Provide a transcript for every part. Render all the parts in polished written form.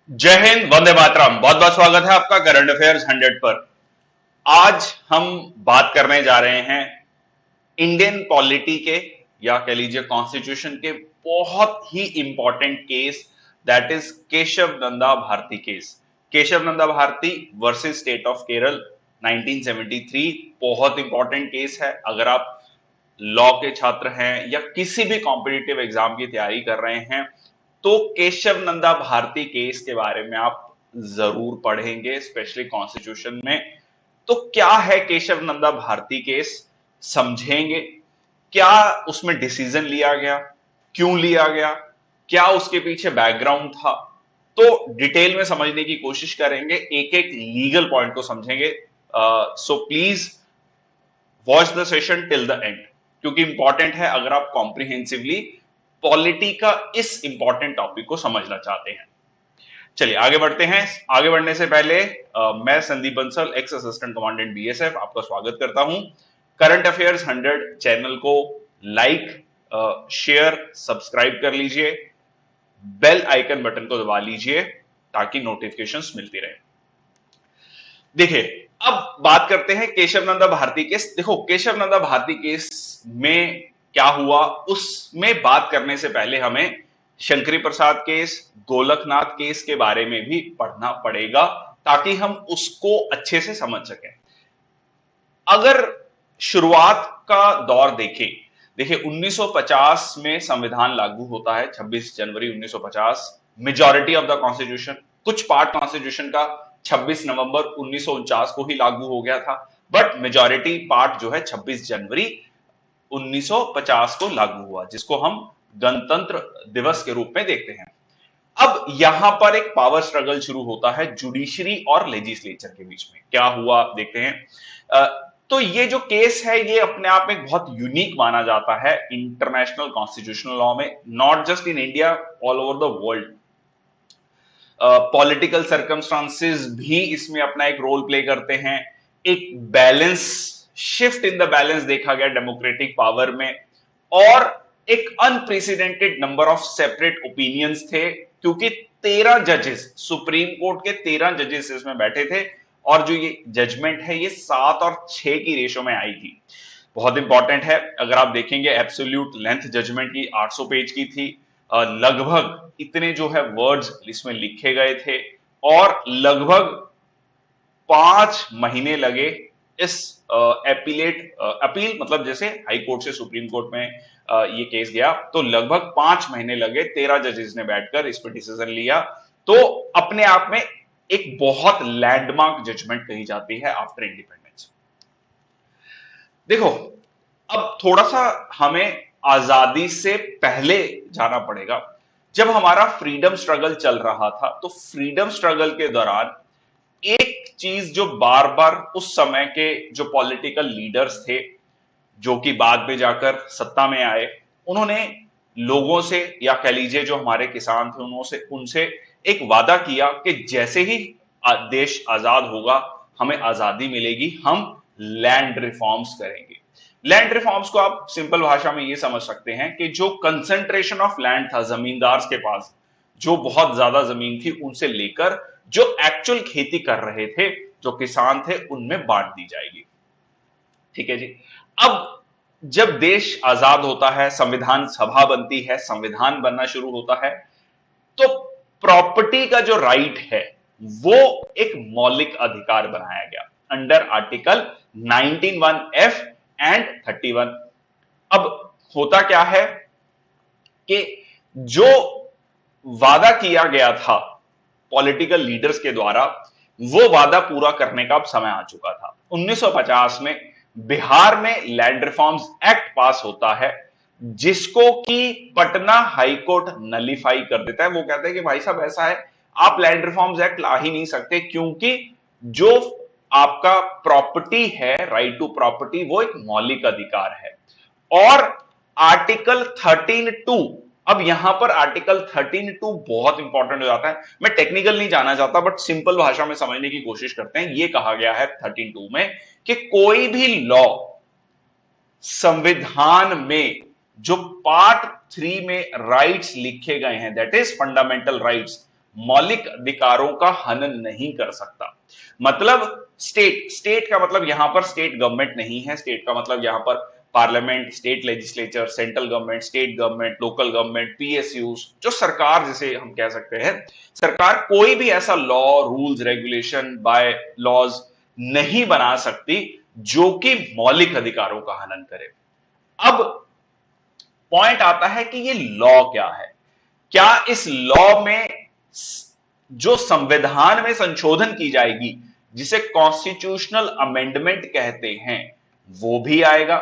जय हिंद, वंदे मातरम। बहुत बहुत स्वागत है आपका करंट अफेयर्स 100 पर। आज हम बात करने जा रहे हैं इंडियन पॉलिटी के या कह लीजिए कॉन्स्टिट्यूशन के बहुत ही important case, that is Kesavananda Bharati case. Kesavananda Bharati versus state of Kerala 1973। बहुत इंपॉर्टेंट केस है। अगर आप लॉ के छात्र हैं या किसी भी कॉम्पिटिटिव एग्जाम की तैयारी कर रहे हैं तो केशव नंदा भारती केस के बारे में आप जरूर पढ़ेंगे, स्पेशली कॉन्स्टिट्यूशन में। तो क्या है केशव नंदा भारती केस, समझेंगे क्या उसमें डिसीजन लिया गया, क्यों लिया गया, क्या उसके पीछे बैकग्राउंड था। तो डिटेल में समझने की कोशिश करेंगे, एक एक लीगल पॉइंट को समझेंगे। So please watch the session till the end, क्योंकि इंपॉर्टेंट है अगर आप कॉम्प्रिहेंसिवली पॉलिटी का इस इंपॉर्टेंट टॉपिक को समझना चाहते हैं। चलिए आगे बढ़ते हैं। आगे बढ़ने से पहले मैं Sandeep Bansal, x assistant commandant BSF, आपका स्वागत करता हूं। करंट अफेयर्स 100 चैनल को लाइक, शेयर, सब्सक्राइब कर लीजिए, बेल आइकन बटन को दबा लीजिए ताकि नोटिफिकेशंस मिलती रहे। देखिए, अब बात करते हैं केशव नंदा भारती केस। देखो, केशव नंदा भारती केस में क्या हुआ उसमें बात करने से पहले हमें शंकरी प्रसाद केस, गोलकनाथ केस के बारे में भी पढ़ना पड़ेगा ताकि हम उसको अच्छे से समझ सकें। अगर शुरुआत का दौर देखें, देखिए 1950 में संविधान लागू होता है, 26 जनवरी 1950। मेजॉरिटी ऑफ द कॉन्स्टिट्यूशन, कुछ पार्ट कॉन्स्टिट्यूशन का 26 नवंबर 1949 को ही लागू हो गया था, बट मेजॉरिटी पार्ट जो है 26 जनवरी 1950 को लागू हुआ, जिसको हम गणतंत्र दिवस के रूप में देखते हैं। अब यहां पर एक पावर स्ट्रगल शुरू होता है जुडिशरी और लेजिस्लेचर के बीच में। क्या हुआ देखते हैं। तो ये जो केस है ये अपने आप में बहुत यूनिक माना जाता है इंटरनेशनल कॉन्स्टिट्यूशनल लॉ में, not just in India, all over the world. Political circumstances भी इसमें अपना एक रोल प्ले करते हैं। एक balance, shift in the balance देखा गया डेमोक्रेटिक पावर में, और एक unprecedented number of separate opinions थे, क्योंकि 13 जजेस, सुप्रीम कोर्ट के 13 जजेस इसमें बैठे थे, और जो ये जजमेंट है ये 7 और 6 की रेशो में आई थी। बहुत इंपॉर्टेंट है, अगर आप देखेंगे एब्सोल्यूट लेंथ जजमेंट की 800 पेज की थी। लगभग इतने जो है वर्ड्स इसमें लिखे गए थे, और लगभग 5 महीने लगे इस अपील, मतलब जैसे हाई कोर्ट से सुप्रीम कोर्ट में ये केस गया, तो लगभग 5 महीने लगे, 13 जजेस ने बैठकर इस पर डिसीजन लिया। तो अपने आप में एक बहुत लैंडमार्क जजमेंट कही जाती है आफ्टर इंडिपेंडेंस। देखो, अब थोड़ा सा हमें आजादी से पहले जाना पड़ेगा। जब हमारा फ्रीडम स्ट्रगल चल रहा था, तो फ्रीडम स्ट्रगल के दौरान एक चीज जो बार बार उस समय के जो पॉलिटिकल लीडर्स थे, जो कि बाद में जाकर सत्ता में आए, उन्होंने लोगों से या कह लीजिए जो हमारे किसान थे उनसे एक वादा किया कि जैसे ही देश आजाद होगा, हमें आजादी मिलेगी, हम लैंड रिफॉर्म्स करेंगे। लैंड रिफॉर्म्स को आप सिंपल भाषा में यह समझ सकते हैं कि जो कंसंट्रेशन ऑफ लैंड था जमींदार के पास, जो बहुत ज्यादा जमीन थी, उनसे लेकर जो एक्चुअल खेती कर रहे थे, जो किसान थे, उनमें बांट दी जाएगी। ठीक है जी। अब जब देश आजाद होता है, संविधान सभा बनती है, संविधान बनना शुरू होता है, तो प्रॉपर्टी का जो राइट है वो एक मौलिक अधिकार बनाया गया अंडर आर्टिकल 19(1)(f) एंड 31। अब होता क्या है कि जो वादा किया गया था पॉलिटिकल लीडर्स के द्वारा, वो वादा पूरा करने का अब समय आ चुका था। 1950 में बिहार में लैंड रिफॉर्म्स एक्ट पास होता है, जिसको कि पटना हाईकोर्ट नलीफाई कर देता है। वो कहते हैं कि भाई साहब ऐसा है, आप लैंड रिफॉर्म्स एक्ट ला ही नहीं सकते, क्योंकि जो आपका प्रॉपर्टी है, राइट टू प्रॉपर्टी, वो एक मौलिक अधिकार है। और आर्टिकल 13(2), अब यहां पर आर्टिकल 13(2) बहुत इंपॉर्टेंट हो जाता है। मैं टेक्निकल नहीं जाना चाहता, बट सिंपल भाषा में समझने की कोशिश करते हैं। यह कहा गया है 13(2) में कि कोई भी लॉ संविधान में जो पार्ट 3 में राइट्स लिखे गए हैं, दैट इज फंडामेंटल राइट्स, मौलिक अधिकारों का हनन नहीं कर सकता। मतलब स्टेट का मतलब यहां पर स्टेट गवर्नमेंट नहीं है, स्टेट का मतलब यहां पर parliament, state legislature, central government, state government, local government, PSUs, जो सरकार जिसे हम कह सकते हैं, सरकार कोई भी ऐसा law, rules, regulation, bylaws नहीं बना सकती जो कि मौलिक अधिकारों का हनन करे। अब पॉइंट आता है कि ये लॉ क्या है। क्या इस लॉ में जो संविधान में संशोधन की जाएगी, जिसे कॉन्स्टिट्यूशनल अमेंडमेंट कहते हैं, वो भी आएगा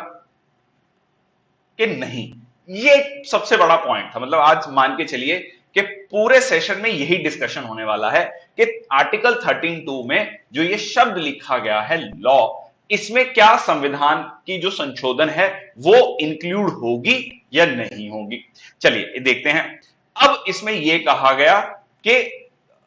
कि नहीं? ये सबसे बड़ा पॉइंट था। मतलब आज मान के चलिए कि पूरे सेशन में यही डिस्कशन होने वाला है कि आर्टिकल 13(2) में जो ये शब्द लिखा गया है लॉ, इसमें क्या संविधान की जो संशोधन है वो इंक्लूड होगी या नहीं होगी। चलिए देखते हैं। अब इसमें यह कहा गया कि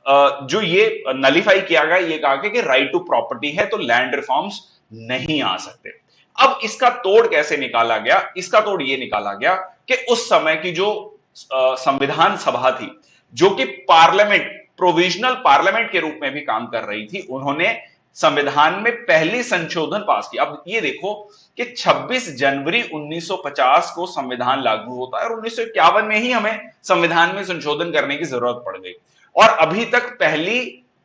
जो ये नलीफाई किया गया, ये कहा गया कि राइट टू प्रॉपर्टी है तो लैंड रिफॉर्म्स नहीं आ सकते। अब इसका तोड़ कैसे निकाला गया? इसका तोड़ ये निकाला गया कि उस समय की जो संविधान सभा थी, जो कि पार्लियामेंट, प्रोविजनल पार्लियामेंट के रूप में भी काम कर रही थी, उन्होंने संविधान में पहली संशोधन पास की। अब ये देखो कि 26 जनवरी 1950 को संविधान लागू होता है और 1951 में ही हमें संविधान में संशोधन करने की जरूरत पड़ गई, और अभी तक पहली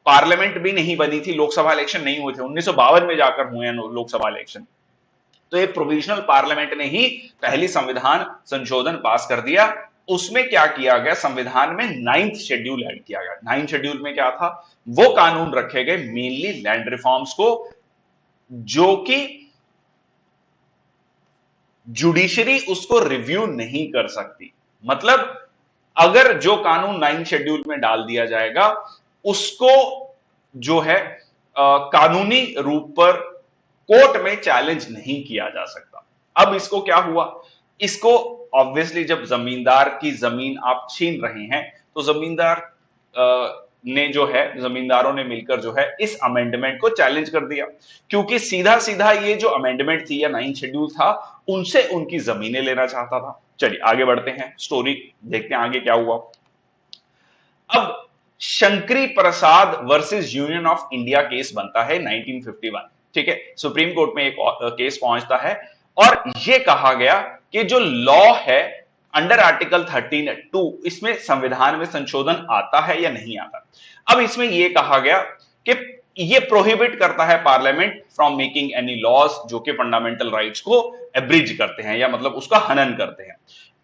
पार्लियामेंट भी नहीं बनी थी, लोकसभा इलेक्शन नहीं हुए थे, 1952 में जाकर हुए हैं लोकसभा इलेक्शन। तो ये प्रोविजनल पार्लियामेंट ने ही पहली संविधान संशोधन पास कर दिया। उसमें क्या किया गया, संविधान में 9th शेड्यूल ऐड किया गया। 9th शेड्यूल में क्या था, वो कानून रखे गए मेनली लैंड रिफॉर्म्स को, जो कि जुडिशरी उसको रिव्यू नहीं कर सकती। मतलब अगर जो कानून 9th शेड्यूल में डाल दिया जाएगा, उसको जो है कानूनी रूप पर कोर्ट में चैलेंज नहीं किया जा सकता। अब इसको क्या हुआ, इसको ऑब्वियसली जब जमींदार की जमीन आप छीन रहे हैं, तो जमींदार ने जो है, जमींदारों ने मिलकर जो है इस अमेंडमेंट को चैलेंज कर दिया, क्योंकि सीधा सीधा ये जो अमेंडमेंट थी या 9th शेड्यूल था, उनसे उनकी जमीनें लेना चाहता था। चलिए आगे बढ़ते हैं, स्टोरी देखते हैं आगे क्या हुआ। अब Shankari Prasad versus union of India case बनता है 1951। ठीक है, सुप्रीम कोर्ट में एक केस पहुंचता है और यह कहा गया कि जो लॉ है अंडर आर्टिकल 13(2), इसमें संविधान में संशोधन आता है या नहीं आता। अब इसमें यह कहा गया कि ये प्रोहिबिट करता है parliament from making any laws जो कि फंडामेंटल राइट्स को एब्रिज करते हैं या मतलब उसका हनन करते हैं।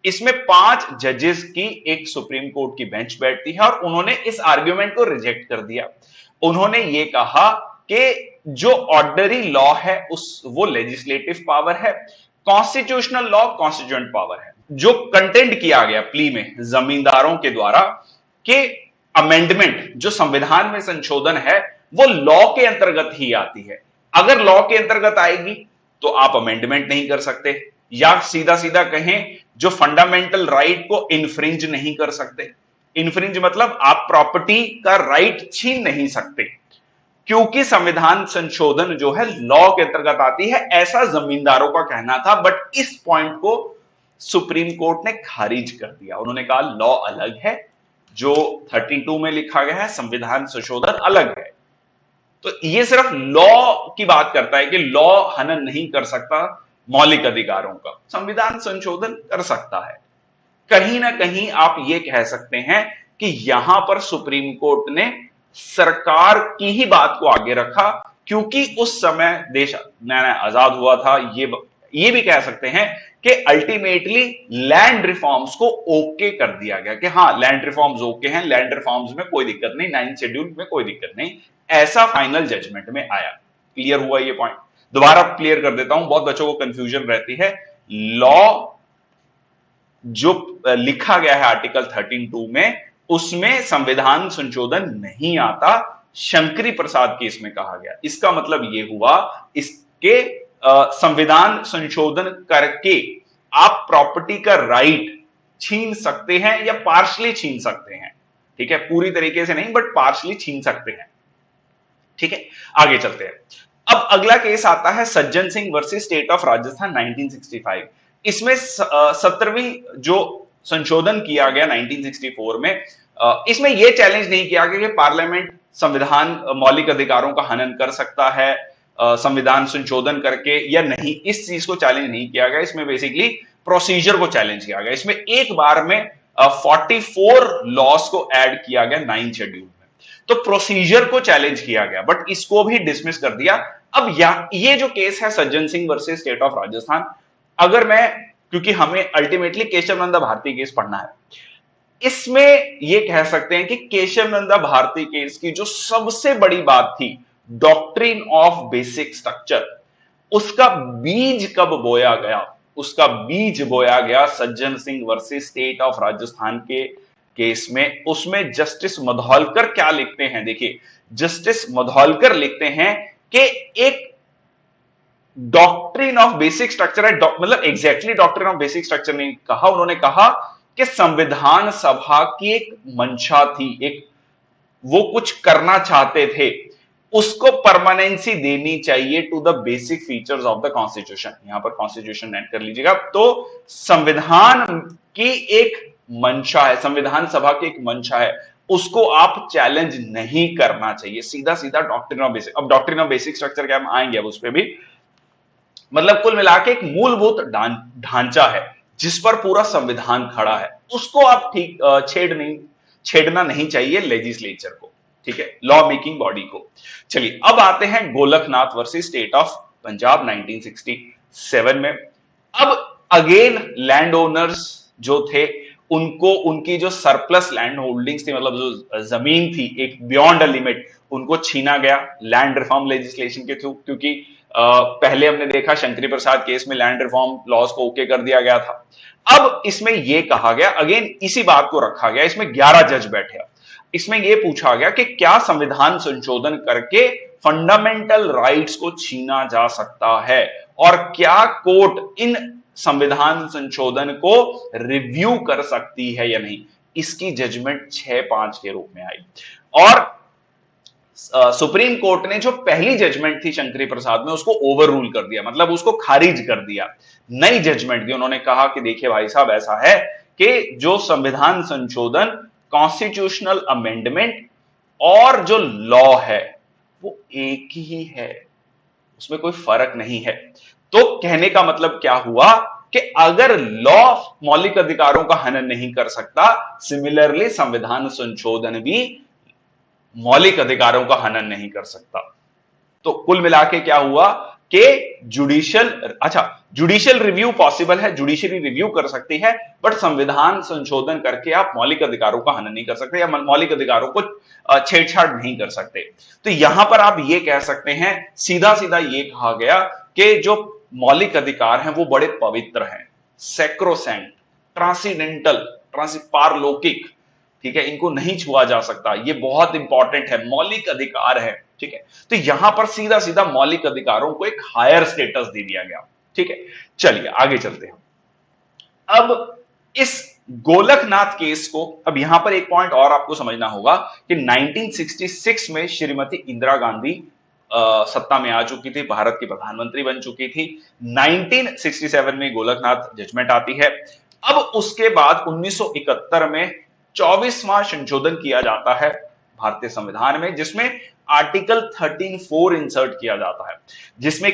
इसमें 5 जजेस की एक सुप्रीम कोर्ट की बेंच बैठती है और उन्होंने इस आर्ग्यूमेंट को रिजेक्ट कर दिया। उन्होंने ये कहा कि जो ऑर्डनरी लॉ है वो लेजिस्लेटिव पावर है, कॉन्स्टिट्यूशनल लॉ कॉन्स्टिट्यूएंट पावर है। जो कंटेंट किया गया प्ली में जमींदारों के द्वारा कि अमेंडमेंट जो संविधान में संशोधन है वो लॉ के अंतर्गत ही आती है। अगर लॉ के अंतर्गत आएगी तो आप अमेंडमेंट नहीं कर सकते, या सीधा सीधा कहें जो फंडामेंटल राइट को इन्फ्रिंज नहीं कर सकते। इन्फ्रिंज मतलब आप प्रॉपर्टी का राइट छीन नहीं सकते, क्योंकि संविधान संशोधन जो है लॉ के अंतर्गत आती है, ऐसा जमींदारों का कहना था। बट इस पॉइंट को सुप्रीम कोर्ट ने खारिज कर दिया। उन्होंने कहा लॉ अलग है, जो 13(2) में लिखा गया है, संविधान संशोधन अलग है। तो ये सिर्फ लॉ की बात करता है कि लॉ हनन नहीं कर सकता मौलिक अधिकारों का, संविधान संशोधन कर सकता है। कहीं ना कहीं आप ये कह सकते हैं कि यहां पर सुप्रीम कोर्ट ने सरकार की ही बात को आगे रखा, क्योंकि उस समय देश नया आजाद हुआ था। ये भी कह सकते हैं कि अल्टीमेटली लैंड रिफॉर्म्स को ओके कर दिया गया कि हाँ लैंड रिफॉर्म्स ओके हैं, लैंड रिफॉर्म्स में कोई दिक्कत नहीं, 9th शेड्यूल में कोई दिक्कत नहीं, ऐसा फाइनल जजमेंट में आया। क्लियर हुआ ये पॉइंट? दोबारा क्लियर कर देता हूं, बहुत बच्चों को कंफ्यूजन रहती है। लॉ जो लिखा गया है आर्टिकल 13(2) में, उसमें संविधान संशोधन नहीं आता, शंकरी प्रसाद केस में कहा गया। इसका मतलब यह हुआ इसके संविधान संशोधन करके आप प्रॉपर्टी का राइट छीन सकते हैं या पार्शली छीन सकते हैं। ठीक है, पूरी तरीके से नहीं बट पार्शली छीन सकते हैं। ठीक है, आगे चलते हैं। अब अगला केस आता है Sajjan Singh versus state of Rajasthan 1965। इसमें 17वीं जो संशोधन किया गया 1964 में, इसमें यह चैलेंज नहीं किया गया कि पार्लियामेंट संविधान मौलिक अधिकारों का हनन कर सकता है संविधान संशोधन करके या नहीं, इस चीज को चैलेंज नहीं किया गया। इसमें बेसिकली प्रोसीजर को चैलेंज किया गया। इसमें एक बार में 44 लॉस को ऐड किया गया 9 शेड्यूल में, तो प्रोसीजर को चैलेंज किया गया, बट इसको भी डिसमिस कर दिया। अब ये जो केस है Sajjan Singh versus state of Rajasthan, अगर मैं, क्योंकि हमें अल्टीमेटली केशव नंदा भारती केस पढ़ना है, इसमें यह कह सकते हैं कि केशव नंदा भारती केस की जो सबसे बड़ी बात थी डॉक्ट्रिन ऑफ बेसिक स्ट्रक्चर, उसका बीज कब बोया गया? उसका बीज बोया गया Sajjan Singh versus state of Rajasthan के केस में। उसमें जस्टिस मधौलकर क्या लिखते हैं, देखिए जस्टिस मधौलकर लिखते हैं कि एक डॉक्ट्रिन ऑफ बेसिक स्ट्रक्चर है, मतलब exactly doctrine of basic structure नहीं कहा, उन्होंने कहा कि संविधान सभा की एक मंशा थी, एक वो कुछ करना चाहते थे, उसको परमानेंसी देनी चाहिए to the basic features of the constitution. यहां पर कॉन्स्टिट्यूशन ऐड कर लीजिएगा। तो संविधान की एक मंशा है, संविधान सभा की एक मंशा है, उसको आप चैलेंज नहीं करना चाहिए। सीधा सीधा डॉक्ट्रिन ऑफ बेसिक। अब डॉक्ट्रिन ऑफ बेसिक स्ट्रक्चर क्या, हम आएंगे अब उस पर भी। मतलब कुल मिलाकर एक मूलभूत ढांचा है जिस पर पूरा संविधान खड़ा है, उसको आप ठीक छेड़ना नहीं चाहिए लेजिस्लेचर को, ठीक है, लॉ मेकिंग बॉडी को। चलिए अब आते हैं Golaknath versus state of Punjab 1967 में। अब अगेन लैंड ओनर्स जो थे, उनको उनकी जो सरप्लस लैंड होल्डिंग्स थी, मतलब जो जमीन थी एक बियॉन्ड अ लिमिट, उनको छीना गया लैंड रिफॉर्म लेजिस्लेशन के थ्रू। क्योंकि पहले हमने देखा शंकरी प्रसाद केस में लैंड रिफॉर्म लॉज को ओके कर दिया गया था। अब इसमें यह कहा गया, अगेन इसी बात को रखा गया, इसमें 11 जज बैठे। इसमें यह पूछा गया कि क्या संविधान संशोधन करके फंडामेंटल राइट्स को छीना जा सकता है, और क्या कोर्ट इन संविधान संशोधन को रिव्यू कर सकती है या नहीं। इसकी जजमेंट 6-5 के रूप में आई, और सुप्रीम कोर्ट ने जो पहली जजमेंट थी शंकरी प्रसाद में, उसको ओवर रूल कर दिया, मतलब उसको खारिज कर दिया। नई जजमेंट दी, उन्होंने कहा कि देखिए भाई साहब, ऐसा है कि जो संविधान संशोधन, कॉन्स्टिट्यूशनल अमेंडमेंट और जो लॉ है वो एक ही है, उसमें कोई फर्क नहीं है। तो कहने का मतलब क्या हुआ कि अगर लॉ मौलिक अधिकारों का हनन नहीं कर सकता, सिमिलरली संविधान संशोधन भी मौलिक अधिकारों का हनन नहीं कर सकता। तो कुल मिला के क्या हुआ कि जुडिशियल रिव्यू पॉसिबल है, जुडिशरी रिव्यू कर सकती है, बट संविधान संशोधन करके आप मौलिक अधिकारों का हनन नहीं कर सकते या मौलिक अधिकारों को छेड़छाड़ नहीं कर सकते। तो यहां पर आप ये कह सकते हैं, सीधा सीधा ये कहा गया कि जो मौलिक अधिकार हैं वो बड़े पवित्र हैं, सैक्रोसैंक्ट, ट्रांसीडेंटल, पारलौकिक, ठीक है, इनको नहीं छुआ जा सकता। ये बहुत इंपॉर्टेंट है, मौलिक अधिकार है, ठीक है। तो यहां पर सीधा सीधा मौलिक अधिकारों को एक हायर स्टेटस दे दिया गया, ठीक है। चलिए आगे चलते हैं। अब इस गोलकनाथ केस को, अब यहां पर एक पॉइंट और आपको समझना होगा कि 1966 में श्रीमती इंदिरा गांधी सत्ता में आ चुकी थी, भारत की प्रधानमंत्री बन चुकी थी। 1967 में गोलकनाथ जजमेंट आती है। अब उसके बाद 1971 में 24वां संशोधन किया जाता है भारतीय संविधान में, जिसमें आर्टिकल 13(4) इंसर्ट किया जाता है, जिसमें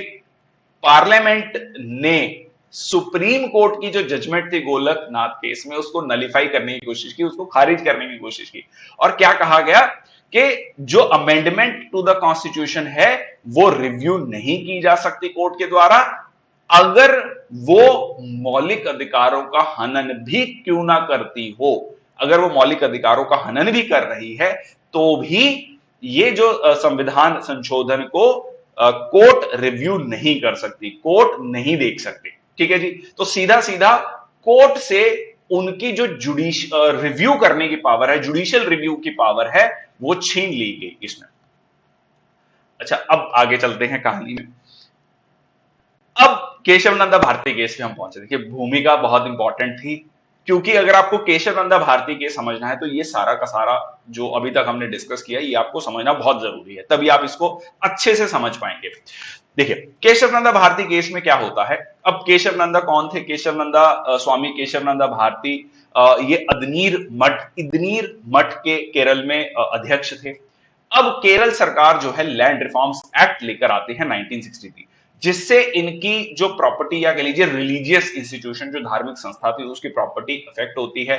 पार्लियामेंट ने सुप्रीम कोर्ट की जो जजमेंट थी गोलकनाथ केस में, उसको नलिफाई करने की कोशिश की, उसको खारिज करने की कोशिश की। और क्या कहा गया कि जो अमेंडमेंट टू द कॉन्स्टिट्यूशन है वो रिव्यू नहीं की जा सकती कोर्ट के द्वारा, अगर वो मौलिक अधिकारों का हनन भी क्यों ना करती हो। अगर वो मौलिक अधिकारों का हनन भी कर रही है तो भी ये जो संविधान संशोधन को कोर्ट रिव्यू नहीं कर सकती, कोर्ट नहीं देख सकती, ठीक है जी। तो सीधा सीधा कोर्ट से उनकी जो रिव्यू करने की पावर है, जुडिशियल रिव्यू की पावर है, वो छीन ली गई इसमें। अच्छा, अब आगे चलते हैं कहानी में। अब केशव नंदा भारती केस पे हम पहुंचे। देखिए भूमिका बहुत इंपॉर्टेंट थी, क्योंकि अगर आपको केशव नंदा भारती केस समझना है तो ये सारा का सारा जो अभी तक हमने डिस्कस किया, ये आपको समझना बहुत जरूरी है, तभी आप इसको अच्छे से समझ पाएंगे। देखिए केशव नंदा भारती केस में क्या होता है। अब केशव नंदा कौन थे? केशव नंदा स्वामी केशव नंदा भारती, ये इदनीर मठ के केरल में अध्यक्ष थे। अब केरल सरकार जो है लैंड रिफॉर्म्स एक्ट लेकर आते हैं 1963, जिससे इनकी जो प्रॉपर्टी या कह लीजिए रिलीजियस इंस्टीट्यूशन, जो धार्मिक संस्था थी, उसकी प्रॉपर्टी अफेक्ट होती है।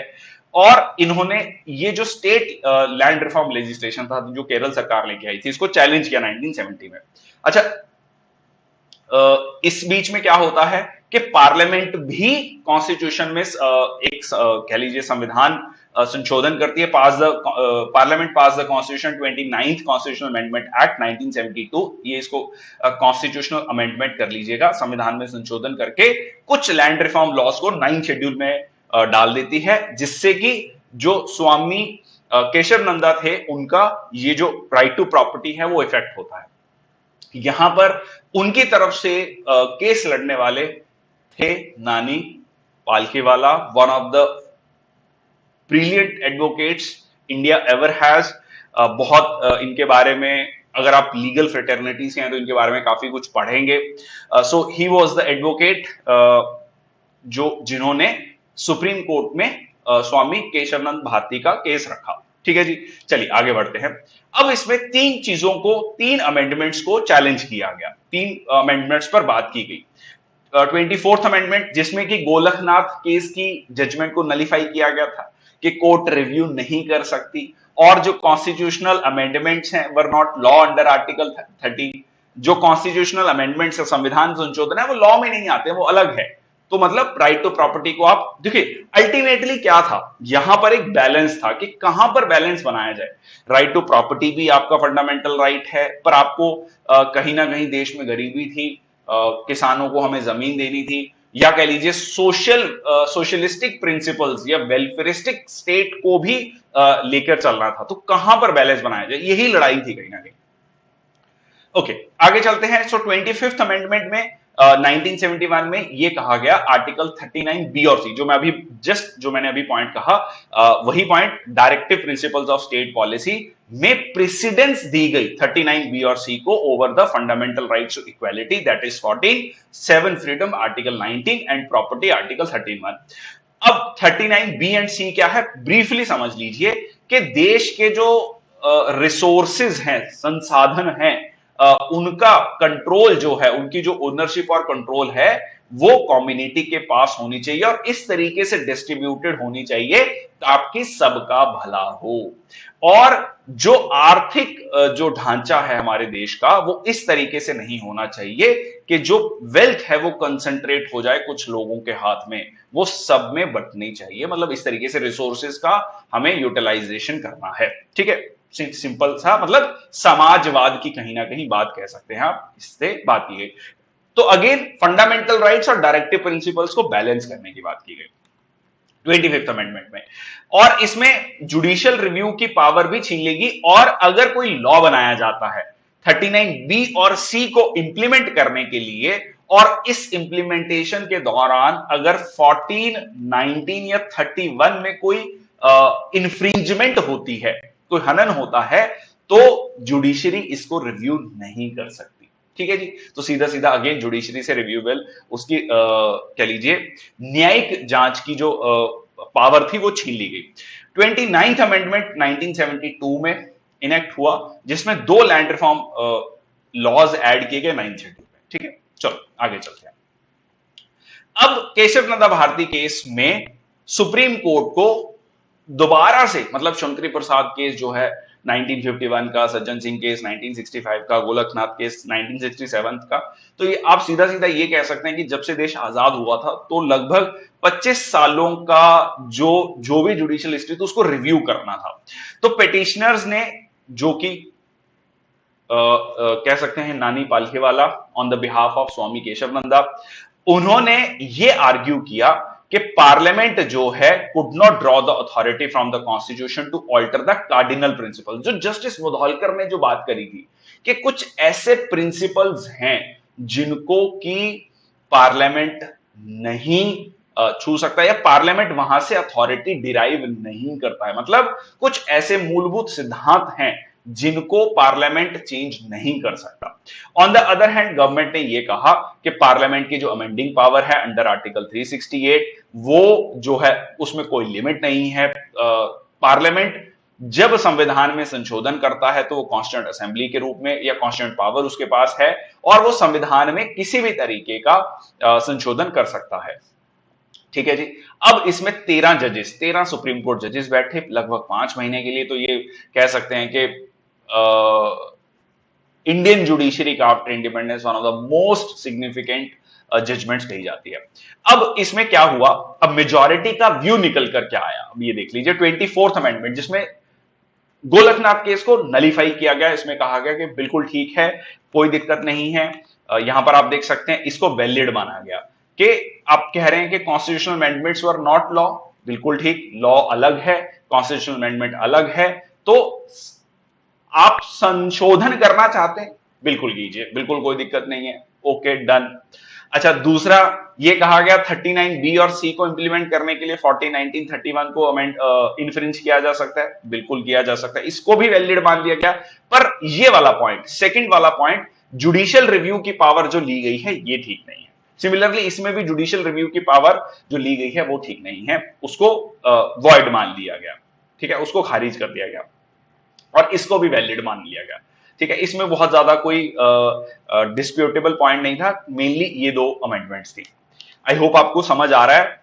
और इन्होंने ये जो स्टेट लैंड रिफॉर्म लेजिस्लेशन था जो केरल सरकार लेके आई थी, इसको चैलेंज किया 1970 में। अच्छा, इस बीच में क्या होता है कि पार्लियामेंट भी कॉन्स्टिट्यूशन में एक कह लीजिए संविधान संशोधन करती है। Parliament pass the constitution 29th constitutional amendment act 1972। ये इसको कॉन्स्टिट्यूशनल अमेंडमेंट कर लीजिएगा, संविधान में संशोधन करके कुछ लैंड रिफॉर्म लॉज को 9 शेड्यूल में डाल देती है, जिससे कि जो स्वामी केशव नंदा थे उनका ये जो राइट टू प्रॉपर्टी है वो इफेक्ट होता है। यहां पर उनकी तरफ से केस लड़ने वाले थे नानी Palkhivala, one of the brilliant advocates India ever has. बहुत इनके बारे में, अगर आप लीगल फ्रेटर्निटी से हैं तो इनके बारे में काफी कुछ पढ़ेंगे। सो ही वाज द एडवोकेट जिन्होंने सुप्रीम कोर्ट में स्वामी केशवानंद भारती का केस रखा। ठीक है जी, चलिए आगे बढ़ते हैं। अब इसमें 3 अमेंडमेंट्स को चैलेंज किया गया, 3 अमेंडमेंट्स पर बात की गई। 24th अमेंडमेंट, जिसमें कि गोलकनाथ केस की जजमेंट को नलीफाई किया गया था कि कोर्ट रिव्यू नहीं कर सकती, और जो कॉन्स्टिट्यूशनल अमेंडमेंट्स हैं were not law under article 30। जो कॉन्स्टिट्यूशनल अमेंडमेंट्स है, संविधान संशोधन है, वो लॉ में नहीं आते, वो अलग है। तो मतलब राइट टू प्रॉपर्टी को आप देखिए, अल्टीमेटली क्या था, यहां पर एक बैलेंस था कि कहां पर बैलेंस बनाया जाए। राइट टू प्रॉपर्टी भी आपका फंडामेंटल राइट है, पर आपको कहीं ना कहीं देश में गरीबी थी, किसानों को हमें जमीन देनी थी, या कह लीजिए सोशलिस्टिक प्रिंसिपल्स या वेलफेयरिस्टिक स्टेट को भी लेकर चलना था। तो कहां पर बैलेंस बनाया जाए, यही लड़ाई थी कहीं ना कहीं। ओके, आगे चलते हैं। सो 25th अमेंडमेंट में 1971 में यह कहा गया, आर्टिकल 39B और सी, जो मैंने अभी पॉइंट कहा, वही point, directive principles of state policy में प्रेसिडेंस दी गई 39B और सी को over the fundamental rights to equality, that is 14, 7 freedom article 19 and property article 13(1). अब 39B एंड सी क्या है, ब्रीफली समझ लीजिए कि देश के जो रिसोर्सेज हैं, संसाधन हैं, उनका कंट्रोल जो है, उनकी जो ओनरशिप और कंट्रोल है, वो कम्युनिटी के पास होनी चाहिए और इस तरीके से डिस्ट्रीब्यूटेड होनी चाहिए ताकि सबका भला हो। और जो आर्थिक जो ढांचा है हमारे देश का, वो इस तरीके से नहीं होना चाहिए कि जो वेल्थ है वो कंसंट्रेट हो जाए कुछ लोगों के हाथ में, वो सब में बंटनी चाहिए। मतलब इस तरीके से रिसोर्सेज का हमें यूटिलाइजेशन करना है। ठीक है, सिंपल सा, मतलब समाजवाद की कहीं ना कहीं बात कह सकते हैं आप, इससे बात की गई। तो अगेन फंडामेंटल राइट्स और डायरेक्टिव प्रिंसिपल्स को बैलेंस करने की बात की गई 25th अमेंडमेंट में। और इसमें जुडिशियल रिव्यू की पावर भी छीन लेगी, और अगर कोई लॉ बनाया जाता है 39B और सी को इंप्लीमेंट करने के लिए, और इस इंप्लीमेंटेशन के दौरान अगर 14, 19 या 31 में कोई इंफ्रिंजमेंट होती है, कोई हनन होता है, तो जुडिशरी इसको रिव्यू नहीं कर सकती। ठीक है जी, तो सीधा सीधा अगेन जुडिशरी से रिव्यूएबल उसकी कह लीजिए न्यायिक जांच की जो पावर थी वो छीन ली गई। 29th अमेंडमेंट 1972 में इनेक्ट हुआ, जिसमें 2 लैंड रिफॉर्म लॉज ऐड किए गए 9th शेड्यूल में। ठीक है, चलो आगे चलते हैं। अब केशव नंदा भारती केस में सुप्रीम कोर्ट को दोबारा से, मतलब शंकरी प्रसाद केस जो है 1951 का, सज्जन सिंह केस 1965 का, गोलकनाथ केस 1967 का, तो ये आप सीधा सीधा ये कह सकते हैं कि जब से देश आजाद हुआ था तो लगभग 25 सालों का जो भी जुडिशियल हिस्ट्री थी उसको रिव्यू करना था। तो पिटिशनर्स ने, जो कि कह सकते हैं Nani Palkhivala on the behalf of Swami Kesavananda, उन्होंने ये आर्ग्यू किया कि पार्लियामेंट जो है could not draw the authority from the constitution to alter the cardinal principle. जो जस्टिस मुधालकर ने जो बात करी थी कि कुछ ऐसे प्रिंसिपल्स हैं जिनको कि पार्लियामेंट नहीं छू सकता, या पार्लियामेंट वहां से अथॉरिटी डिराइव नहीं करता है। मतलब कुछ ऐसे मूलभूत सिद्धांत हैं जिनको पार्लियामेंट चेंज नहीं कर सकता। On the other hand government ने यह कहा कि पार्लियामेंट की जो अमेंडिंग पावर है अंडर आर्टिकल 368 वो जो है उसमें कोई लिमिट नहीं है। पार्लियामेंट जब संविधान में संशोधन करता है तो वो कॉन्स्टिट्यूंट असेंबली के रूप में या कॉन्स्टिट्यूंट पावर उसके पास है और वो संविधान में किसी भी तरीके का संशोधन कर सकता है। ठीक है जी। अब इसमें 13 सुप्रीम कोर्ट जजेस बैठे लगभग 5 महीने के लिए, तो ये कह सकते हैं कि इंडियन जुडिशरी का after independence one of the most significant judgements कही जाती है। अब इसमें क्या हुआ, अब मेजॉरिटी का व्यू निकल कर क्या आया, अब ये देख लीजिए 24th अमेंडमेंट जिसमें गोलकनाथ केस को नलीफाई किया गया। इसमें कहा गया कि बिल्कुल ठीक है, कोई दिक्कत नहीं है। यहां पर आप देख सकते हैं इसको वैलिड माना गया कि आप कह रहे हैं कि constitutional amendments were not law, बिल्कुल ठीक, लॉ अलग है, कॉन्स्टिट्यूशनल अमेंडमेंट अलग है, तो आप संशोधन करना चाहते हैं बिल्कुल कीजिए, बिल्कुल कोई दिक्कत नहीं है, ओके डन। अच्छा, दूसरा ये कहा गया 39B और C को इंप्लीमेंट करने के लिए 1931 को इन्फ्रिंज किया जा सकता है, बिल्कुल किया जा सकता है, इसको भी वैलिड मान लिया गया। पर ये वाला पॉइंट, सेकंड वाला पॉइंट, जुडिशियल रिव्यू की पावर जो ली गई है ये ठीक नहीं है। सिमिलरली इसमें भी जुडिशियल रिव्यू की पावर जो ली गई है वो ठीक नहीं है, उसको वॉइड मान लिया गया, ठीक है, उसको खारिज कर दिया गया और इसको भी वैलिड मान लिया गया। ठीक है, इसमें बहुत ज्यादा कोई डिस्प्यूटेबल पॉइंट नहीं था, मेनली ये दो अमेंडमेंट्स थी। आई होप आपको समझ आ रहा है।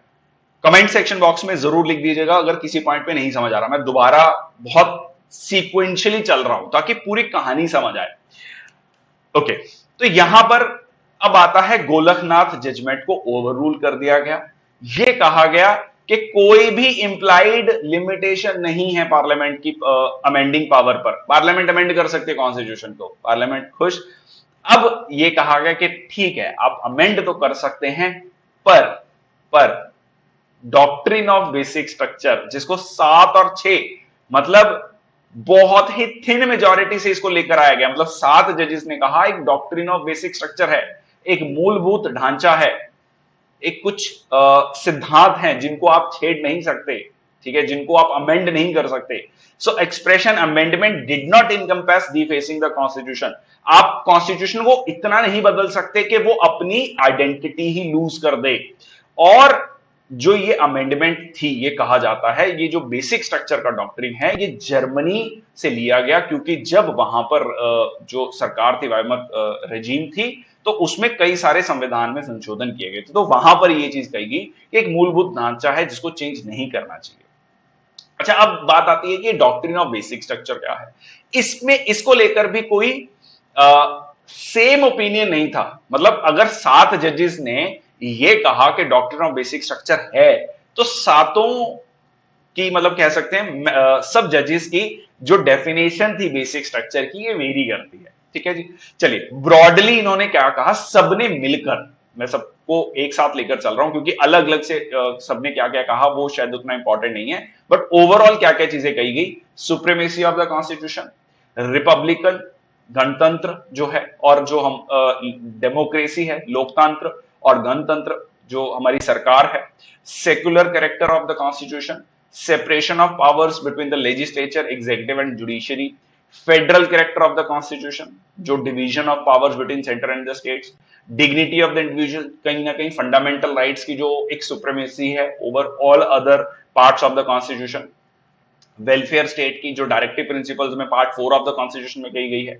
कमेंट सेक्शन बॉक्स में जरूर लिख दीजिएगा अगर किसी पॉइंट पे नहीं समझ आ रहा, मैं दोबारा बहुत सीक्वेंशियली चल रहा हूं ताकि पूरी कहानी समझ आए। ओके, तो यहां पर अब आता है गोलकनाथ जजमेंट को ओवररूल कर दिया गया। यह कहा गया कि कोई भी इंप्लाइड लिमिटेशन नहीं है पार्लियामेंट की अमेंडिंग पावर पर, पार्लियामेंट अमेंड कर सकते कॉन्स्टिट्यूशन को, पार्लियामेंट खुश। अब यह कहा गया कि ठीक है आप अमेंड तो कर सकते हैं, पर डॉक्ट्रिन ऑफ बेसिक स्ट्रक्चर जिसको 7 और 6 मतलब बहुत ही थिन मेजॉरिटी से इसको लेकर आया गया, मतलब 7 जजेस ने कहा एक डॉक्ट्रिन ऑफ बेसिक स्ट्रक्चर है, एक मूलभूत ढांचा है, एक कुछ सिद्धांत हैं जिनको आप छेड़ नहीं सकते, ठीक है, जिनको आप अमेंड नहीं कर सकते। So expression amendment did not encompass defacing the constitution. आप कॉन्स्टिट्यूशन को इतना नहीं बदल सकते कि वो अपनी आइडेंटिटी ही लूज कर दे। और जो ये अमेंडमेंट थी, ये कहा जाता है ये जो बेसिक स्ट्रक्चर का डॉक्ट्रिन है ये जर्मनी से लिया गया, क्योंकि जब वहां पर जो सरकार थी, वाइमर रेजीम थी, तो उसमें कई सारे संविधान में संशोधन किए गए थे, तो वहां पर यह चीज कही गई कि एक मूलभूत ढांचा है जिसको चेंज नहीं करना चाहिए। अच्छा, अब बात आती है कि डॉक्ट्रिन ऑफ बेसिक स्ट्रक्चर क्या है। इसमें इसको लेकर भी कोई सेम ओपिनियन नहीं था। मतलब अगर 7 जजेस ने यह कहा कि डॉक्ट्रिन ऑफ बेसिक स्ट्रक्चर है, तो सातों की मतलब कह सकते हैं सब जजेस की जो डेफिनेशन थी बेसिक स्ट्रक्चर की ये वेरी करती है। ठीक है जी, चलिए ब्रॉडली इन्होंने क्या कहा, सबने मिलकर, मैं सबको एक साथ लेकर चल रहा हूं क्योंकि अलग अलग से सबने क्या क्या कहा वो शायद उतना इंपॉर्टेंट नहीं है, बट ओवरऑल क्या क्या चीजें कही गई। Supremacy of the constitution, Republican गणतंत्र जो है, और जो हम डेमोक्रेसी है लोकतंत्र, और गणतंत्र जो हमारी सरकार है, secular character of the constitution, separation of powers between the legislature, executive and judiciary, federal character of the constitution जो division of powers between centre and the states, dignity of the individual, कहीं ना कहीं fundamental rights की जो एक supremacy है over all other parts of the constitution, welfare state की जो डायरेक्टिव प्रिंसिपल्स में पार्ट 4 ऑफ द कॉन्स्टिट्यूशन में कही गई है,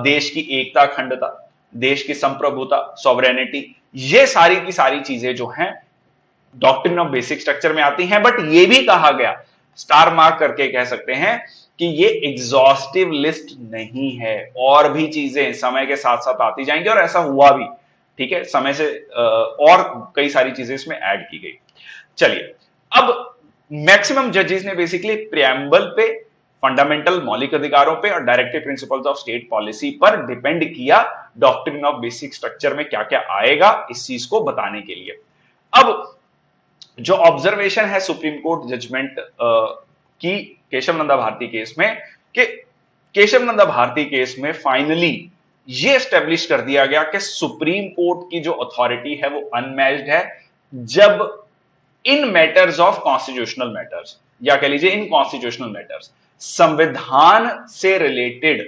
देश की एकता अखंडता, देश की संप्रभुता सॉवरेनिटी, ये सारी की सारी चीजें जो हैं डॉक्ट्रिन ऑफ बेसिक स्ट्रक्चर में आती हैं। बट ये भी कहा गया, स्टार मार्क करके कह सकते हैं कि ये एग्जॉस्टिव लिस्ट नहीं है, और भी चीजें समय के साथ साथ आती जाएंगी, और ऐसा हुआ भी, ठीक है, समय से और कई सारी चीजें इसमें ऐड की गई। चलिए, अब मैक्सिमम जजेस ने बेसिकली प्रियम्बल पे, फंडामेंटल मौलिक अधिकारों पे और directive principles of state policy पर डिपेंड किया डॉक्ट्रिन ऑफ बेसिक स्ट्रक्चर में क्या क्या आएगा इस चीज को बताने के लिए। अब जो ऑब्जर्वेशन है सुप्रीम कोर्ट जजमेंट की केशव नंदा भारती केस में, कि केशव नंदा भारती केस में फाइनली ये एस्टेब्लिश कर दिया गया कि सुप्रीम कोर्ट की जो अथॉरिटी है वो अनमैच्ड है, जब इन मैटर्स ऑफ कॉन्स्टिट्यूशनल मैटर्स, या कह लीजिए इन कॉन्स्टिट्यूशनल मैटर्स, संविधान से रिलेटेड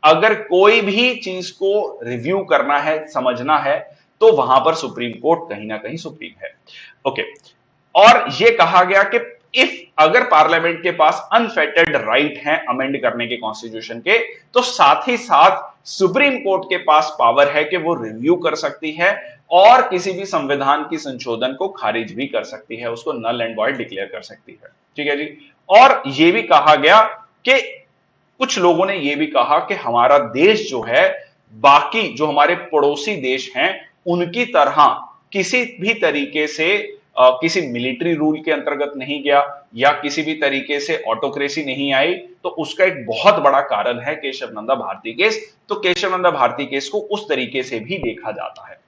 अगर कोई भी चीज को रिव्यू करना है, समझना है, तो वहां पर सुप्रीम कोर्ट कहीं ना कहीं सुप्रीम है। ओके, और यह कहा गया कि इफ अगर पार्लियामेंट के पास अनफेटेड राइट है अमेंड करने के कॉन्स्टिट्यूशन के, तो साथ ही साथ सुप्रीम कोर्ट के पास पावर है कि वो रिव्यू कर सकती है और किसी भी संविधान की संशोधन को खारिज भी कर सकती है, उसको नल एंड वॉइड डिक्लेयर कर सकती है। ठीक है जी। और यह भी कहा गया कि कुछ लोगों ने यह भी कहा कि हमारा देश जो है बाकी जो हमारे पड़ोसी देश हैं उनकी तरह किसी भी तरीके से किसी मिलिट्री रूल के अंतर्गत नहीं गया या किसी भी तरीके से ऑटोक्रेसी नहीं आई। तो उसका एक बहुत बड़ा कारण है केशव नंदा भारती केस। तो केशव नंदा भारती केस को उस तरीके से भी देखा जाता है।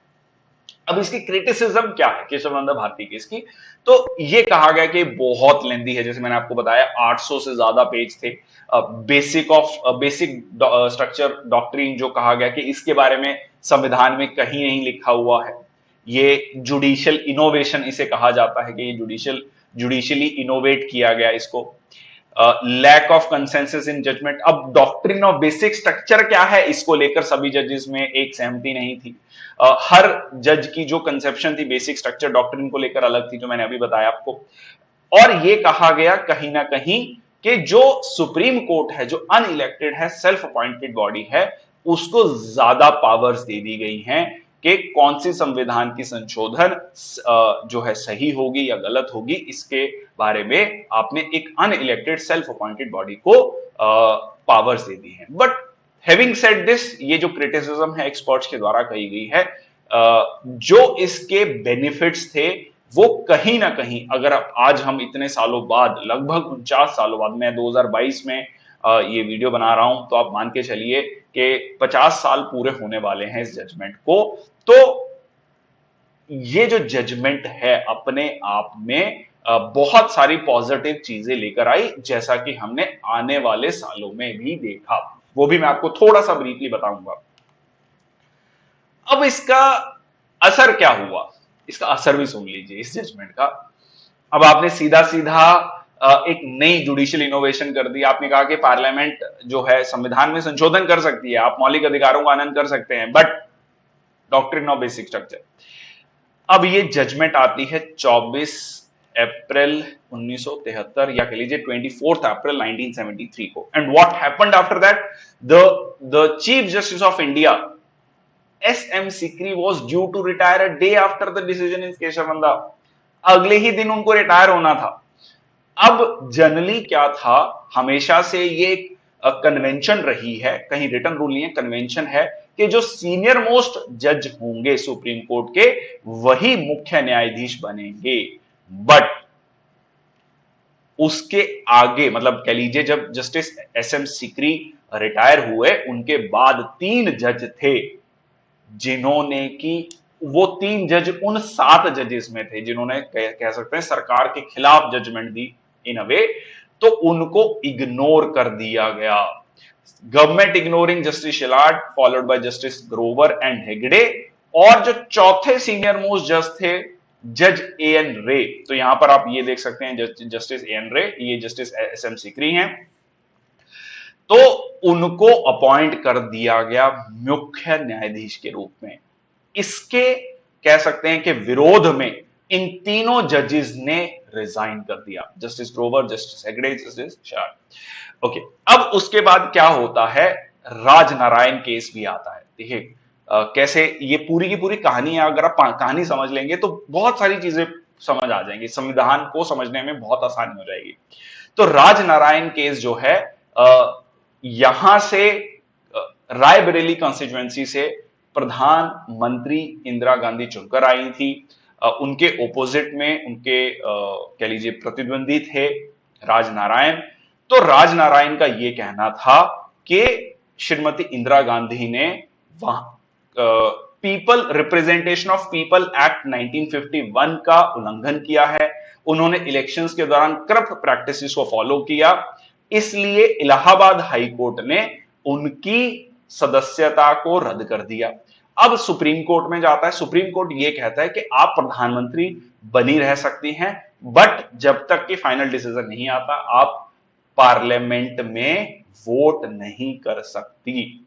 अब इसकी क्रिटिसिज्म क्या है केशव नंदा भारती केस की? तो यह कहा गया कि बहुत लेंदी है, जैसे मैंने आपको बताया 800 से ज्यादा पेज थे। बेसिक स्ट्रक्चर डॉक्ट्रिन जो कहा गया कि इसके बारे में संविधान में कहीं नहीं लिखा हुआ है। ये जुडिशियल इनोवेशन इसे कहा जाता है कि ये जुडिशियली इनोवेट किया गया इसको। Lack of consensus in judgement. अब डॉक्ट्रिन ऑफ बेसिक स्ट्रक्चर क्या है, इसको लेकर सभी जजेस में एक सहमति नहीं थी। हर जज की जो कंसेप्शन थी बेसिक स्ट्रक्चर डॉक्ट्रिन को लेकर अलग थी, जो मैंने अभी बताया आपको। और यह कहा गया कहीं ना कहीं कि जो सुप्रीम कोर्ट है, जो अनइलेक्टेड है, सेल्फ अपॉइंटेड बॉडी है, उसको ज्यादा पावर्स दे दी गई हैं कि कौन सी संविधान की संशोधन जो है सही होगी या गलत होगी, इसके बारे में आपने एक अनइलेक्टेड सेल्फ अपॉइंटेड बॉडी को पावर्स दे दी हैं। बट हैविंग सेड दिस, ये जो क्रिटिसिज्म है एक्सपर्ट्स के द्वारा कही गई है, जो इसके बेनिफिट्स थे वो कहीं ना कहीं, अगर आज हम इतने सालों बाद, लगभग 49 सालों बाद, मैं 2022 में ये वीडियो बना रहा हूं, तो आप मान के चलिए कि 50 साल पूरे होने वाले हैं इस जजमेंट को। तो ये जो जजमेंट है अपने आप में बहुत सारी पॉजिटिव चीजें लेकर आई, जैसा कि हमने आने वाले सालों में भी देखा, वो भी मैं आपको थोड़ा सा ब्रीफली बताऊंगा। अब इसका असर क्या हुआ, इसका असर भी सुन लीजिए इस जजमेंट का। अब आपने सीधा सीधा एक नई जुडिशियल इनोवेशन कर दी। आपने कहा कि पार्लियामेंट जो है संविधान में संशोधन कर सकती है, आप मौलिक अधिकारों का आनंद कर सकते हैं, but doctrine of basic structure. अब ये जजमेंट आती है 24 अप्रैल 1973 या कह लीजिए 24 अप्रैल 1973 को। And what happened after that, the chief justice of India SM. Sikri was due to retire a day after the decision in Keshav Nanda. अगले ही दिन उनको रिटायर होना था। अब जनरली क्या था, हमेशा से ये कन्वेंशन रही है, कहीं रिटन रूल नहीं है, कन्वेंशन है कि जो सीनियर मोस्ट जज होंगे सुप्रीम कोर्ट के, वही मुख्य न्यायाधीश बनेंगे। बट उसके आगे, मतलब कह लीजिए जब जस्टिस एस.एम. सिकरी रिटायर हुए, उनके बाद 3 जज थे जिन्होंने की, वो 3 जज उन 7 जजेस में थे जिन्होंने कह सकते हैं सरकार के खिलाफ जजमेंट दी इन अ वे। तो उनको इग्नोर कर दिया गया। Government ignoring justice Shelat followed by justice Grover and Hegde. और जो चौथे सीनियर मोस्ट जज थे जज ए.एन. रे। तो यहां पर आप ये देख सकते हैं जस्टिस ए.एन. रे, ये जस्टिस एस.एम. सिकरी हैं। तो उनको अपॉइंट कर दिया गया मुख्य न्यायाधीश के रूप में। इसके कह सकते हैं कि विरोध में इन तीनों जजेस ने रिजाइन कर दिया, justice Grover, justice Hegde, justice Shelat. Okay, अब उसके बाद क्या होता है, राजनारायण केस भी आता है। देखिए कैसे ये पूरी की पूरी कहानी है, अगर आप कहानी समझ लेंगे तो बहुत सारी चीजें समझ आ जाएंगी, संविधान को समझने में बहुत आसानी हो जाएगी। तो राजनारायण केस जो है, यहां से रायबरेली कॉन्स्टिट्यूएंसी से प्रधानमंत्री इंदिरा गांधी चुनकर आई थी। उनके ओपोजिट में उनके कह लीजिए प्रतिद्वंदी थे राजनारायण। तो राजनारायण का यह कहना था कि श्रीमती इंदिरा गांधी ने वहां people representation of people act 1951 का उल्लंघन किया है। उन्होंने इलेक्शंस के दौरान करप्ट प्रैक्टिसेस को फॉलो किया, इसलिए इलाहाबाद हाई कोर्ट ने उनकी सदस्यता को रद्द कर दिया। अब सुप्रीम कोर्ट में जाता है। सुप्रीम कोर्ट यह कहता है कि आप प्रधानमंत्री बनी रह सकती हैं, बट जब तक कि फाइनल डिसीजन नहीं आता आप पार्लियामेंट में वोट नहीं कर सकती।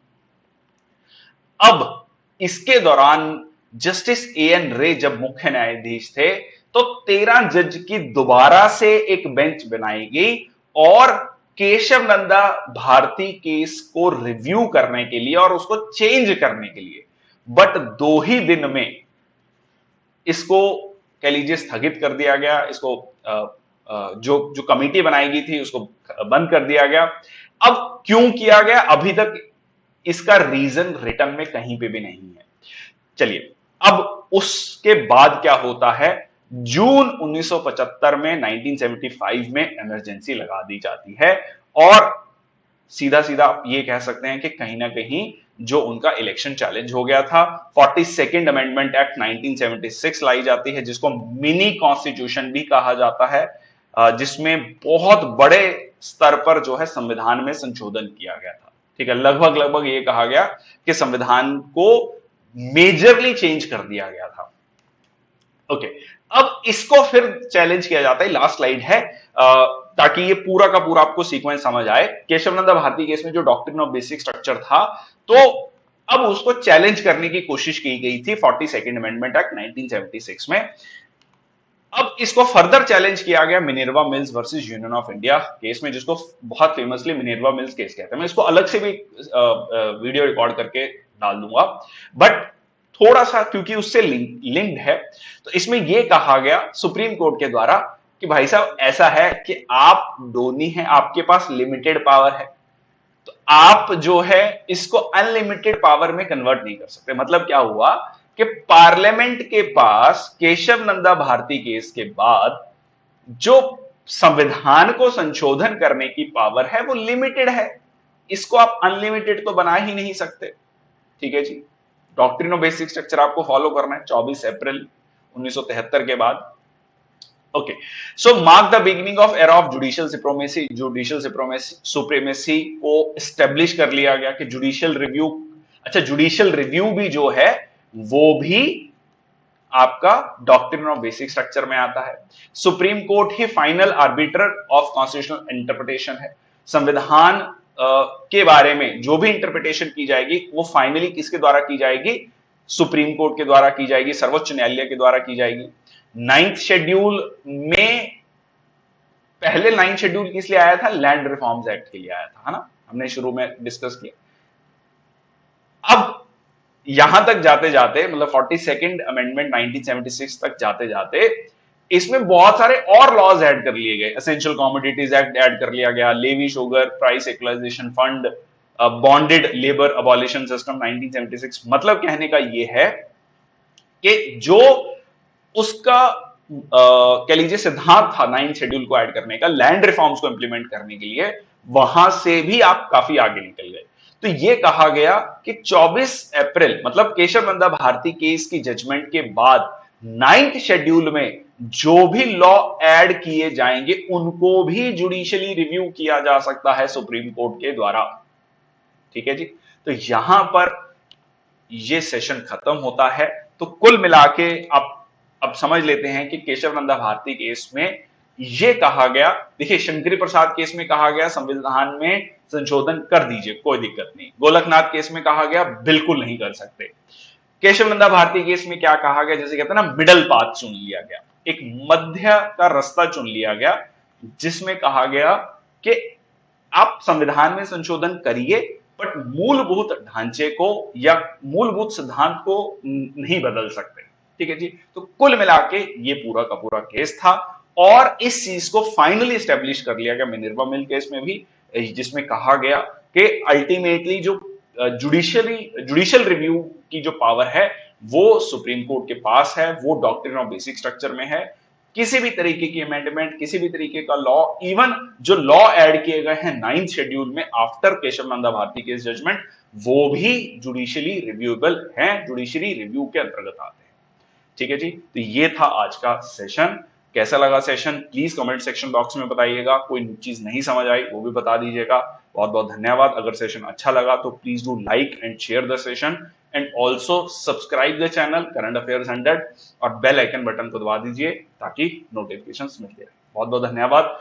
अब इसके दौरान जस्टिस एएन रे जब मुख्य न्यायाधीश थे तो 13 जज की दोबारा से एक बेंच बनाई गई और केशव नंदा भारती केस को रिव्यू करने के लिए और उसको चेंज करने के लिए, बट 2 ही दिन में इसको कह लीजिए स्थगित कर दिया गया। इसको जो जो कमेटी बनाई गई थी उसको बंद कर दिया गया। अब क्यों किया गया, अभी तक इसका रीजन रिटर्न में कहीं पे भी नहीं है। चलिए, अब उसके बाद क्या होता है, जून 1975 में 1975 में इमरजेंसी लगा दी जाती है और सीधा सीधा आप ये कह सकते हैं कि कहीं ना कहीं जो उनका इलेक्शन चैलेंज हो गया था, 42nd अमेंडमेंट एक्ट 1976 लाई जाती है, जिसको मिनी कॉन्स्टिट्यूशन भी कहा जाता है, जिसमें बहुत बड़े स्तर पर जो है संविधान में संशोधन किया गया था। ठीक है, लगभग लगभग ये कहा गया कि संविधान को मेजरली चेंज कर दिया गया था। ओके, अब इसको फिर चैलेंज किया जाता है। लास्ट स्लाइड है ताकि ये पूरा का पूरा आपको सीक्वेंस समझ आए। केशव नंदा भारती केस में जो डॉक्ट्रिन ऑफ बेसिक स्ट्रक्चर था, तो अब उसको चैलेंज करने की कोशिश की गई थी 42nd अमेंडमेंट एक्ट 1976 में। अब इसको फर्दर चैलेंज किया गया Minerva mills versus union of India case में, जिसको बहुत फेमसली मिनर्वा मिल्स केस कहते हैं। मैं इसको अलग से भी वीडियो रिकॉर्ड करके डाल दूंगा, बट थोड़ा सा क्योंकि उससे लिंक्ड है, तो इसमें यह कहा गया सुप्रीम कोर्ट के द्वारा कि भाई साहब ऐसा है कि आप डोनी हैं, आपके पास लिमिटेड पावर है, तो आप जो है इसको अनलिमिटेड पावर में कन्वर्ट नहीं कर सकते। मतलब क्या हुआ कि पार्लियामेंट के पास केशव नंदा भारती केस के बाद जो संविधान को संशोधन करने की पावर है वो लिमिटेड है, इसको आप अनलिमिटेड तो बना ही नहीं सकते। ठीक है जी, डॉक्ट्रिन ऑफ बेसिक स्ट्रक्चर आपको फॉलो करना है 24 अप्रैल 1973 के बाद। Okay, so mark the beginning of era of judicial supremacy. Judicial supremacy को एस्टेब्लिश कर लिया गया कि जुडिशियल रिव्यू, अच्छा जुडिशियल रिव्यू भी जो है वो भी आपका डॉक्ट्रिन ऑफ बेसिक स्ट्रक्चर में आता है। सुप्रीम कोर्ट ही final arbiter of constitutional interpretation है। संविधान के बारे में जो भी इंटरप्रिटेशन की जाएगी वो फाइनली किसके द्वारा की जाएगी, सुप्रीम कोर्ट के द्वारा की जाएगी, सर्वोच्च न्यायालय के द्वारा की जाएगी। 9th शेड्यूल में, पहले 9th शेड्यूल किस लिए आया था, लैंड रिफॉर्म्स एक्ट के लिए आया था, है ना, हमने शुरू में डिस्कस किया। अब यहां तक जाते जाते, मतलब 42nd अमेंडमेंट 1976 तक जाते जाते इसमें बहुत सारे और लॉज ऐड कर लिए गए। एसेंशियल कमोडिटीज एक्ट ऐड कर लिया गया, levy sugar price equalisation fund, bonded labour abolition system 1976। मतलब कहने का यह है कि जो उसका कह लीजिए सिद्धांत था 9th शेड्यूल को ऐड करने का, लैंड रिफॉर्म्स को इंप्लीमेंट करने के लिए, वहां से भी आप काफी आगे निकल गए। तो यह कहा गया कि 24 अप्रैल मतलब केशव नंदा भारती केस की जजमेंट के बाद 9th शेड्यूल में जो भी लॉ ऐड किए जाएंगे उनको भी जुडिशियली रिव्यू किया जा सकता है सुप्रीम कोर्ट के द्वारा। ठीक है जी, तो यहां पर यह सेशन खत्म होता है। तो कुल मिला के आप अब समझ लेते हैं कि केशव नंदा भारती केस में यह कहा गया, देखिए शंकरी प्रसाद केस में कहा गया संविधान में संशोधन कर दीजिए, कोई दिक्कत नहीं। गोलकनाथ केस में कहा गया बिल्कुल नहीं कर सकते। केशव नंदा भारती केस में क्या कहा गया, जैसे कहते हैं ना, मिडल पाथ चुन लिया गया, एक मध्य का रास्ता चुन लिया गया, जिसमें कहा गया कि आप संविधान में संशोधन करिए बट मूलभूत ढांचे को या मूलभूत सिद्धांत को नहीं बदल सकते। ठीक है जी, तो कुल मिला के ये पूरा का पूरा केस था और इस चीज को फाइनली एस्टेब्लिश कर लिया गया मिनर्वा मिल केस में भी, जिसमें कहा गया कि अल्टीमेटली जो जुडिशियल रिव्यू की जो पावर है वो सुप्रीम कोर्ट के पास है, वो डॉक्ट्रिन ऑफ बेसिक स्ट्रक्चर में है। किसी भी तरीके की अमेंडमेंट, किसी भी तरीके का लॉ, इवन जो लॉ ऐड किए गए हैं 9th शेड्यूल में आफ्टर Kesavananda Bharati case judgement, वो भी जुडिशियली रिव्यूएबल हैं, जुडिशियली रिव्यू के अंतर्गत आते हैं। ठीक है जी, तो ये था आज का सेशन। कैसा लगा session please comment section box में बताइएगा। कोई चीज नहीं समझ आई वो भी बता दीजिएगा। बहुत बहुत धन्यवाद। अगर सेशन अच्छा लगा तो please do like and share the session and also subscribe the channel current affairs 100 और बेल आइकन बटन को दबा दीजिए ताकि नोटिफिकेशन मिलते रहे। बहुत बहुत धन्यवाद।